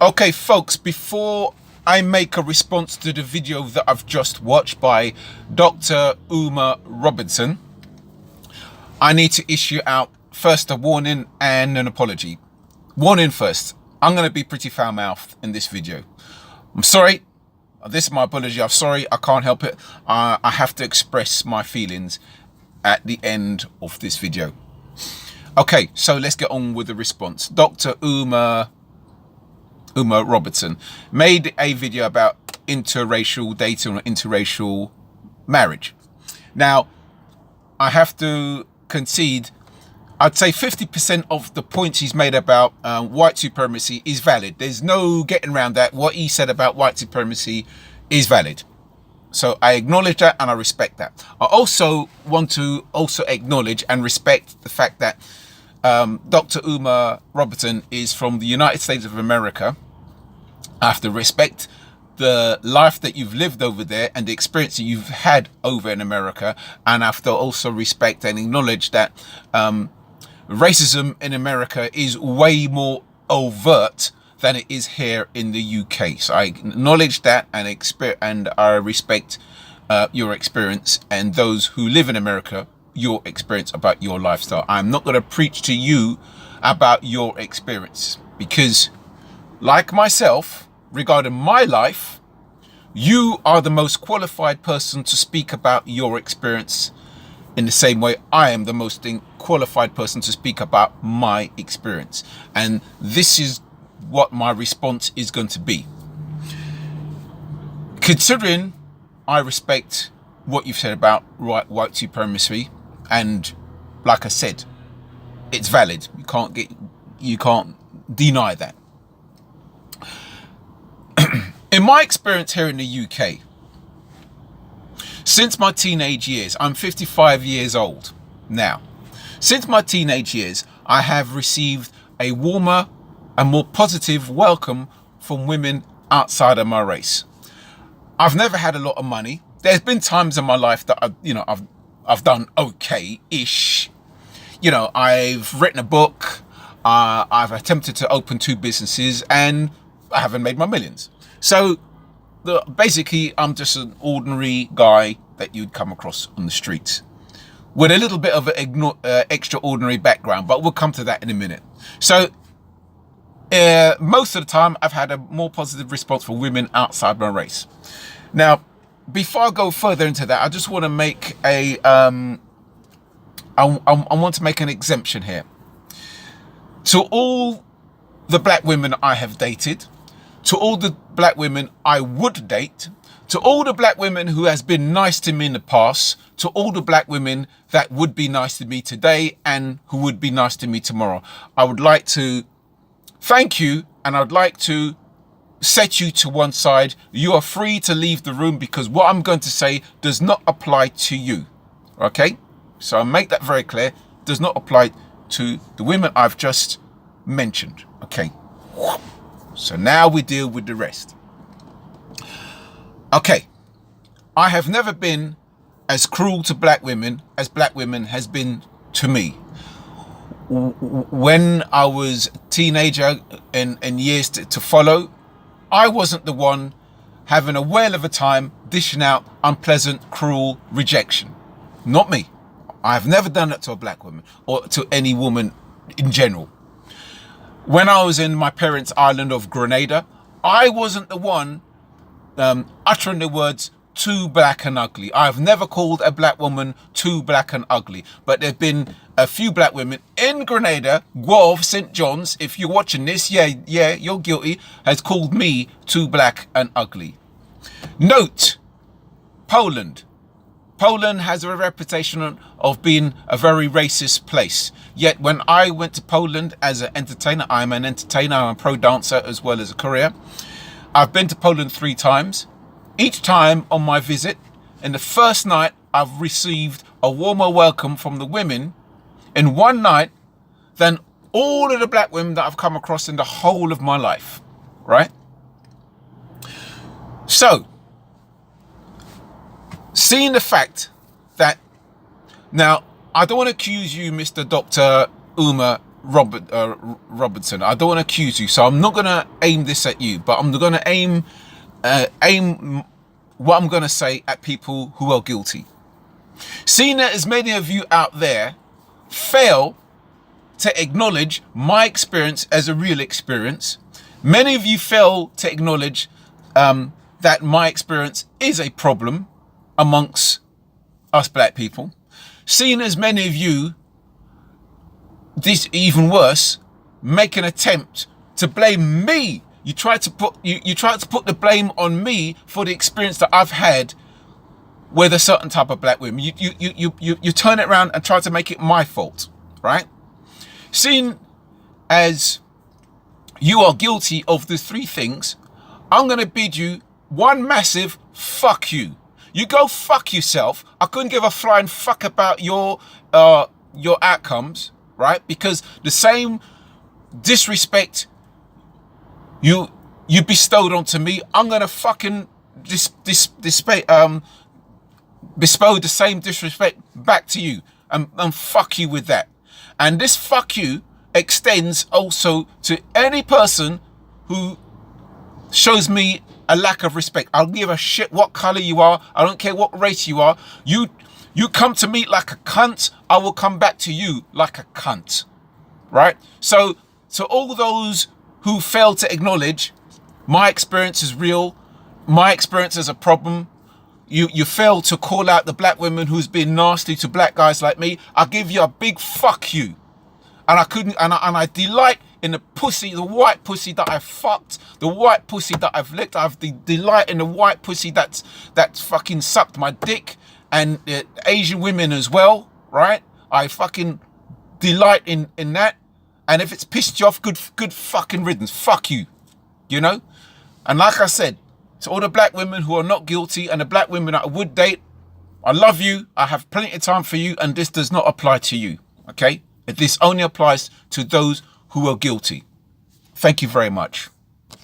Okay, folks, before I make a response to the video that I've just watched by Dr. Uma Robinson, I need to issue out first a warning and an apology. Warning first, I'm going to be pretty foul-mouthed in this video. I'm sorry, this is my apology, I'm sorry, I can't help it. I have to express my feelings at the end of this video. Okay, so let's get on with the response. Dr. Uma Robertson made a video about interracial dating or interracial marriage. Now, I have to concede, I'd say 50% of the points he's made about white supremacy is valid. There's no getting around that. What he said about white supremacy is valid. So I acknowledge that and I respect that. I also want to acknowledge and respect the fact that Dr. Uma Robertson is from the United States of America. I have to respect the life that you've lived over there and the experience that you've had over in America. And I have to also respect and acknowledge that racism in America is way more overt than it is here in the UK. So I acknowledge that and I respect your experience and those who live in America, your experience about your lifestyle. I'm not going to preach to you about your experience because, like myself, regarding my life, you are the most qualified person to speak about your experience in the same way I am the most qualified person to speak about my experience. And this is what my response is going to be. Considering I respect what you've said about white supremacy, and like I said, it's valid. You can't deny that. In my experience here in the UK, since my teenage years, I'm 55 years old now. Since my teenage years, I have received a warmer and more positive welcome from women outside of my race. I've never had a lot of money. There's been times in my life that I've done okay-ish. You know, I've written a book, I've attempted to open 2 businesses, and I haven't made my millions. So basically, I'm just an ordinary guy that you'd come across on the streets with a little bit of an extraordinary background, but we'll come to that in a minute. So most of the time, I've had a more positive response from women outside my race. Now, before I go further into that, I just want to make I want to make an exemption here. To all the black women I have dated, to all the black women I would date, to all the black women who has been nice to me in the past, to all the black women that would be nice to me today and who would be nice to me tomorrow, I would like to thank you, and I'd like to set you to one side. You are free to leave the room because what I'm going to say does not apply to you. Okay? So I'll make that very clear. Does not apply to the women I've just mentioned. Okay. So now we deal with the rest. Okay. I have never been as cruel to black women as black women has been to me. When I was a teenager and years to follow, I wasn't the one having a whale of a time dishing out unpleasant, cruel rejection. Not me. I have never done that to a black woman or to any woman in general. When I was in my parents' island of Grenada, I wasn't the one uttering the words too black and ugly. I've never called a black woman too black and ugly, but there've been a few black women in Grenada, Guelph, St. John's, if you're watching this, yeah, you're guilty, has called me too black and ugly. Note, Poland. Poland has a reputation of being a very racist place. Yet when I went to Poland as an entertainer, I'm an entertainer, I'm a pro dancer as well as a career. I've been to Poland 3 times. Each time on my visit, in the first night, I've received a warmer welcome from the women in one night than all of the black women that I've come across in the whole of my life, right? So, seeing the fact that, now, I don't want to accuse you, Mr. Dr. Uma, Robertson, I don't want to accuse you, so I'm not going to aim this at you, but I'm going to aim what I'm going to say at people who are guilty. Seeing that as many of you out there fail to acknowledge my experience as a real experience, many of you fail to acknowledge that my experience is a problem amongst us black people. Seeing as many of you, this even worse, make an attempt to blame me. You try to put the blame on me for the experience that I've had with a certain type of black women. You turn it around and try to make it my fault, right? Seeing as you are guilty of the three things, I'm going to bid you one massive fuck you. You go fuck yourself. I couldn't give a flying fuck about your outcomes, right? Because the same disrespect you bestowed onto me, I'm going to fucking bestow the same disrespect back to you and fuck you with that. And this fuck you extends also to any person who shows me a lack of respect. I'll give a shit what color you are. I don't care what race you are. You come to me like a cunt, I will come back to you like a cunt, right? So to all those who fail to acknowledge my experience is real, my experience is a problem, you fail to call out the black women who's been nasty to black guys like me, I give you a big fuck you. And I delight in the pussy, the white pussy that I've fucked, the white pussy that I've licked. I have the delight in the white pussy that's fucking sucked my dick, and Asian women as well, right? I fucking delight in that. And if it's pissed you off, good fucking riddance. Fuck you, you know? And like I said, to all the black women who are not guilty and the black women that I would date, I love you. I have plenty of time for you, and this does not apply to you, okay? This only applies to those who are guilty. Thank you very much.